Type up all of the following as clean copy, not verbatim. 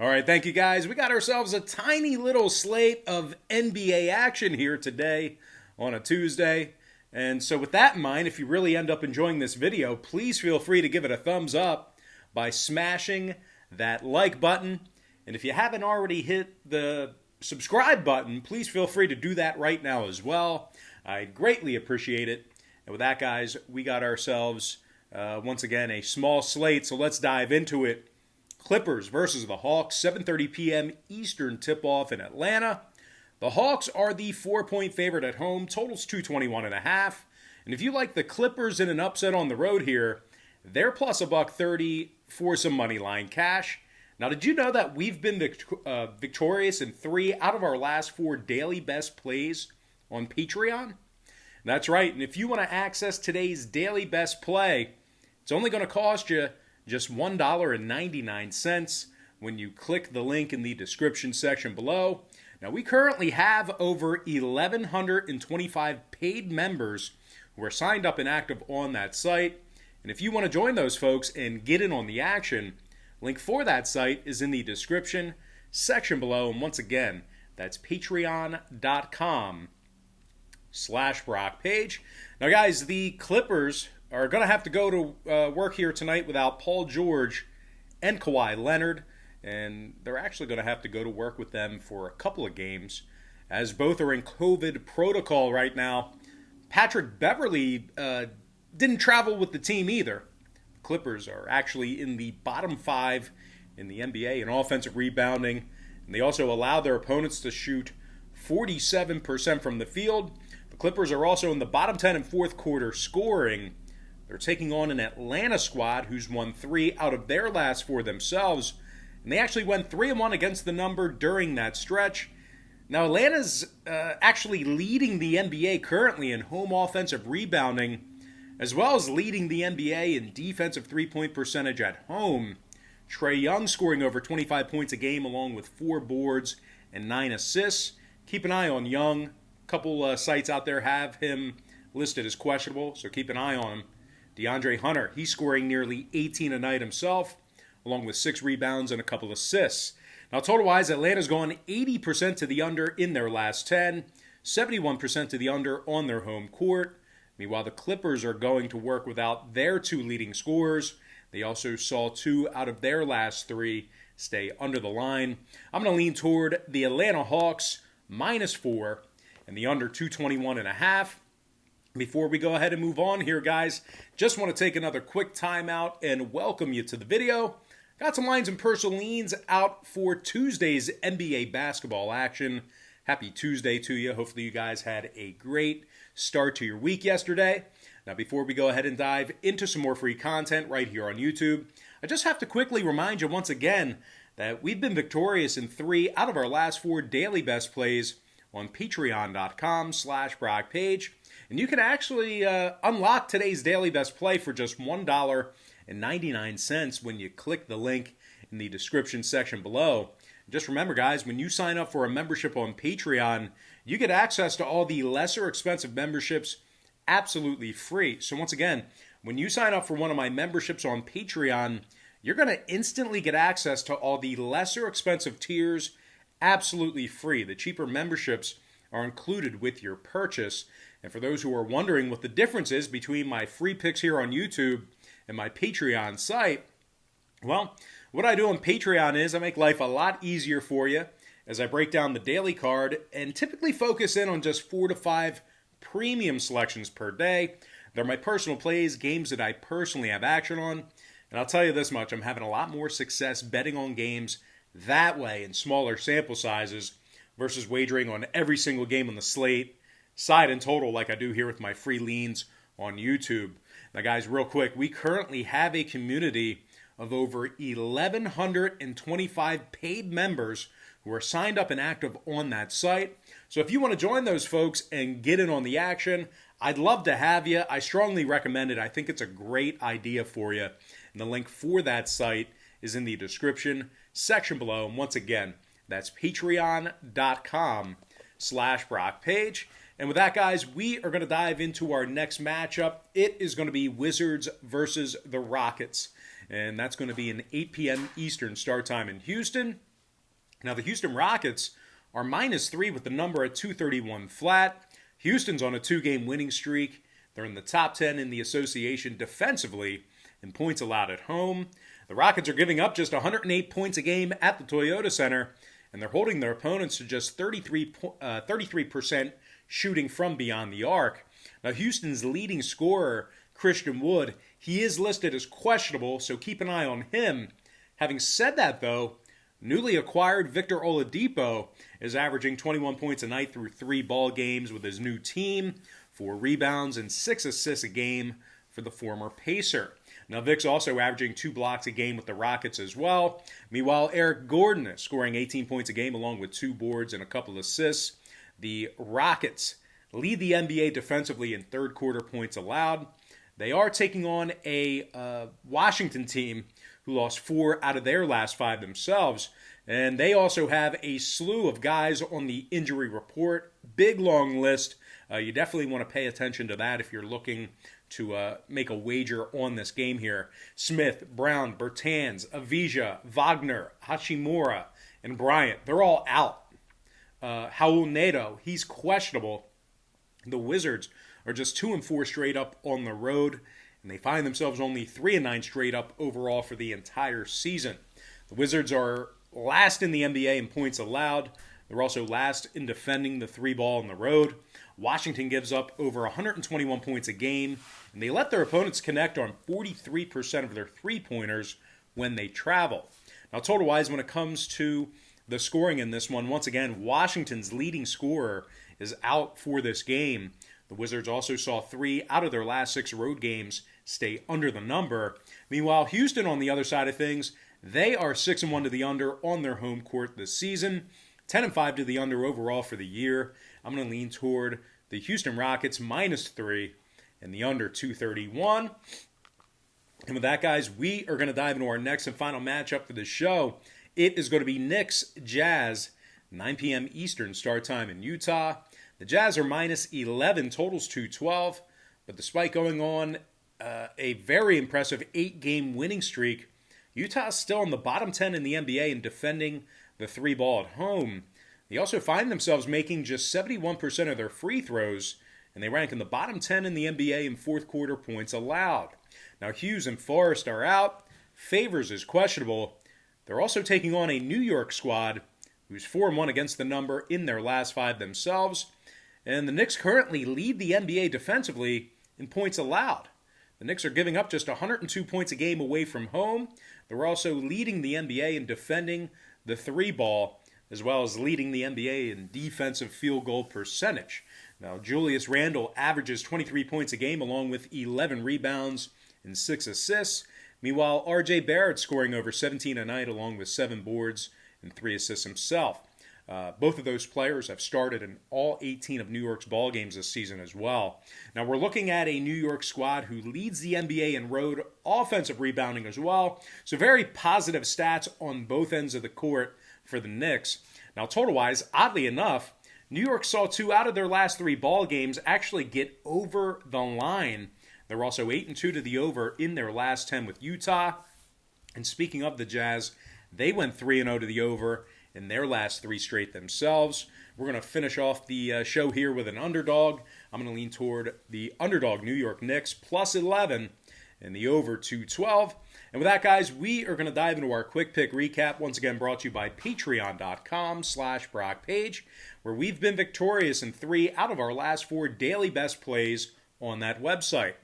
All right, thank you guys. We got ourselves a tiny little slate of NBA action here today on a Tuesday. And so, with that in mind, if you really end up enjoying this video, please feel free to give it a thumbs up by smashing that like button. And if you haven't already hit the subscribe button, please feel free to do that right now as well. I greatly appreciate it. And with that, guys, we got ourselves, once again, a small slate. So let's dive into it. Clippers versus the Hawks, 7:30 p.m. Eastern tip-off in Atlanta. The Hawks are the 4-point favorite at home. Totals 221.5. And if you like the Clippers in an upset on the road here, they're plus $1.30 for some money line cash. Now, did you know that we've been victorious in 3 out of our last 4 daily best plays on Patreon? That's right. And if you want to access today's daily best play, it's only going to cost you just $1.99 when you click the link in the description section below. Now, we currently have over 1,125 paid members who are signed up and active on that site. And if you want to join those folks and get in on the action, link for that site is in the description section below. And once again, that's patreon.com/BrockPage. Now, guys, the Clippers are going to have to go to work here tonight without Paul George and Kawhi Leonard. And they're actually going to have to go to work with them for a couple of games, as both are in COVID protocol right now. Patrick Beverley didn't travel with the team either. The Clippers are actually in the bottom 5 in the NBA in offensive rebounding. And they also allow their opponents to shoot 47% from the field. The Clippers are also in the bottom 10 in fourth quarter scoring. They're taking on an Atlanta squad who's won 3 out of their last 4 themselves. And they actually went 3-1 against the number during that stretch. Now, Atlanta's actually leading the NBA currently in home offensive rebounding, as well as leading the NBA in defensive three-point percentage at home. Trae Young scoring over 25 points a game along with 4 boards and 9 assists. Keep an eye on Young. A couple sites out there have him listed as questionable, so keep an eye on him. DeAndre Hunter, he's scoring nearly 18 a night himself, along with 6 rebounds and a couple assists. Now, total-wise, Atlanta's gone 80% to the under in their last 10, 71% to the under on their home court. Meanwhile, the Clippers are going to work without their 2 leading scorers. They also saw 2 out of their last 3 stay under the line. I'm going to lean toward the Atlanta Hawks, -4, and the under 221.5. Before we go ahead and move on here, guys, just want to take another quick timeout and welcome you to the video. Got some lines and personal leans out for Tuesday's NBA basketball action. Happy Tuesday to you. Hopefully you guys had a great start to your week yesterday. Now, before we go ahead and dive into some more free content right here on YouTube, I just have to quickly remind you once again that we've been victorious in 3 out of our last 4 daily best plays on patreon.com/BrockPage. And you can actually unlock today's daily best play for just $1.99 when you click the link in the description section below. Just remember, guys, when you sign up for a membership on Patreon, you get access to all the lesser expensive memberships absolutely free. So once again, when you sign up for one of my memberships on Patreon, you're going to instantly get access to all the lesser expensive tiers absolutely free. The cheaper memberships are included with your purchase. And for those who are wondering what the difference is between my free picks here on YouTube and my Patreon site, well, what I do on Patreon is I make life a lot easier for you as I break down the daily card and typically focus in on just 4 to 5 premium selections per day. They're my personal plays, games that I personally have action on. And I'll tell you this much, I'm having a lot more success betting on games that way in smaller sample sizes versus wagering on every single game on the slate, side and total, like I do here with my free leans on YouTube. Now, guys, real quick, we currently have a community of over 1,125 paid members who are signed up and active on that site. So if you want to join those folks and get in on the action, I'd love to have you. I strongly recommend it. I think it's a great idea for you. And the link for that site is in the description section below. And once again, that's patreon.com/BrockPage. And with that, guys, we are going to dive into our next matchup. It is going to be Wizards versus the Rockets. And that's going to be an 8 p.m. Eastern start time in Houston. Now, the Houston Rockets are -3 with the number at 231 flat. Houston's on a 2-game winning streak. They're in the top 10 in the association defensively in points allowed at home. The Rockets are giving up just 108 points a game at the Toyota Center, and they're holding their opponents to just 33% shooting from beyond the arc. Now, Houston's leading scorer, Christian Wood, he is listed as questionable, so keep an eye on him. Having said that, though, newly acquired Victor Oladipo is averaging 21 points a night through 3 ball games with his new team, 4 rebounds and 6 assists a game for the former Pacer. Now, Vic's also averaging 2 blocks a game with the Rockets as well. Meanwhile, Eric Gordon is scoring 18 points a game along with 2 boards and a couple assists. The Rockets lead the NBA defensively in third quarter points allowed. They are taking on a Washington team who lost 4 out of their last 5 themselves. And they also have a slew of guys on the injury report. Big, long list. You definitely want to pay attention to that if you're looking to make a wager on this game here. Smith, Brown, Bertans, Avija, Wagner, Hachimura, and Bryant, they're all out. Raul Neto, he's questionable. The Wizards are just 2-4 straight up on the road, and they find themselves only 3-9 straight up overall for the entire season. The Wizards are last in the NBA in points allowed. They're also last in defending the 3-ball on the road. Washington gives up over 121 points a game, and they let their opponents connect on 43% of their 3-pointers when they travel. Now, total-wise, when it comes to the scoring in this one, once again, Washington's leading scorer is out for this game. The Wizards also saw 3 out of their last 6 road games stay under the number. Meanwhile, Houston, on the other side of things, they are 6-1 to the under on their home court this season, 10-5 to the under overall for the year. I'm going to lean toward the Houston Rockets -3 and the under 231. And with that, guys, we are going to dive into our next and final matchup for the show. It is going to be Knicks Jazz, 9 p.m. Eastern start time in Utah. The Jazz are -11, totals 212. But despite going on a very impressive 8-game winning streak, Utah is still in the bottom 10 in the NBA in defending the 3-ball at home. They also find themselves making just 71% of their free throws, and they rank in the bottom 10 in the NBA in fourth quarter points allowed. Now, Hughes and Forrest are out. Favors is questionable. They're also taking on a New York squad who's 4-1 against the number in their last 5 themselves. And the Knicks currently lead the NBA defensively in points allowed. The Knicks are giving up just 102 points a game away from home. They're also leading the NBA in defending the 3-ball, as well as leading the NBA in defensive field goal percentage. Now, Julius Randle averages 23 points a game along with 11 rebounds and 6 assists. Meanwhile, R.J. Barrett scoring over 17 a night along with 7 boards and 3 assists himself. Both of those players have started in all 18 of New York's ball games this season as well. Now, we're looking at a New York squad who leads the NBA in road offensive rebounding as well. So very positive stats on both ends of the court for the Knicks. Now, total-wise, oddly enough, New York saw 2 out of their last 3 ball games actually get over the line. They're also 8-2 to the over in their last 10 with Utah. And speaking of the Jazz, they went 3-0 to the over in their last 3 straight themselves. We're going to finish off the show here with an underdog. I'm going to lean toward the underdog New York Knicks +11 and the over 212. And with that, guys, we are going to dive into our quick pick recap, once again brought to you by patreon.com/BrockPage, where we've been victorious in 3 out of our last 4 daily best plays on that website.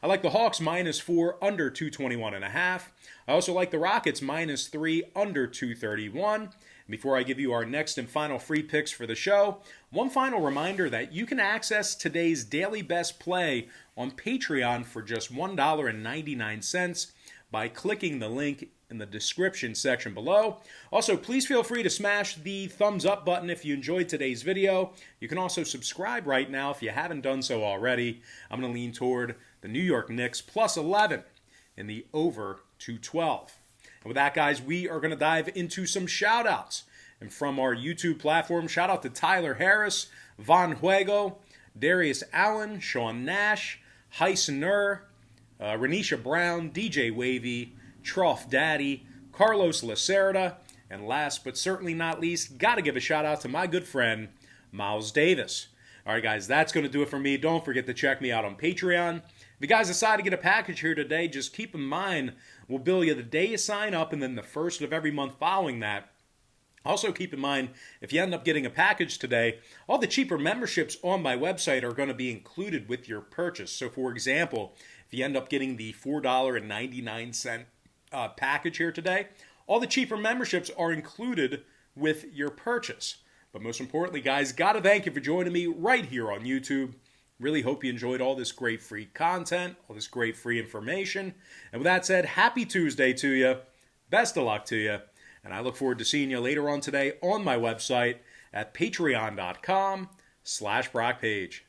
I like the Hawks -4 under 221.5. I also like the Rockets -3 under 231. Before I give you our next and final free picks for the show, one final reminder that you can access today's daily best play on Patreon for just $1.99 by clicking the link in the description section below. Also, please feel free to smash the thumbs up button if you enjoyed today's video. You can also subscribe right now if you haven't done so already. I'm going to lean toward the New York Knicks +11 and the over 212. And with that, guys, we are going to dive into some shout-outs. And from our YouTube platform, shout out to Tyler Harris, Von Huego, Darius Allen, Sean Nash, Heisenur, Renisha Brown, DJ Wavy, Trough Daddy, Carlos Lacerda, And last but certainly not least, got to give a shout out to my good friend, Miles Davis. All right, guys, that's going to do it for me. Don't forget to check me out on Patreon. If you guys decide to get a package here today, just keep in mind we'll bill you the day you sign up and then the first of every month following that. Also, keep in mind, if you end up getting a package today, all the cheaper memberships on my website are going to be included with your purchase. So, for example, if you end up getting the $4.99 package here today, all the cheaper memberships are included with your purchase. But most importantly, guys, got to thank you for joining me right here on YouTube. Really hope you enjoyed all this great free content, all this great free information. And with that said, happy Tuesday to you. Best of luck to you. And I look forward to seeing you later on today on my website at patreon.com/BrockPage.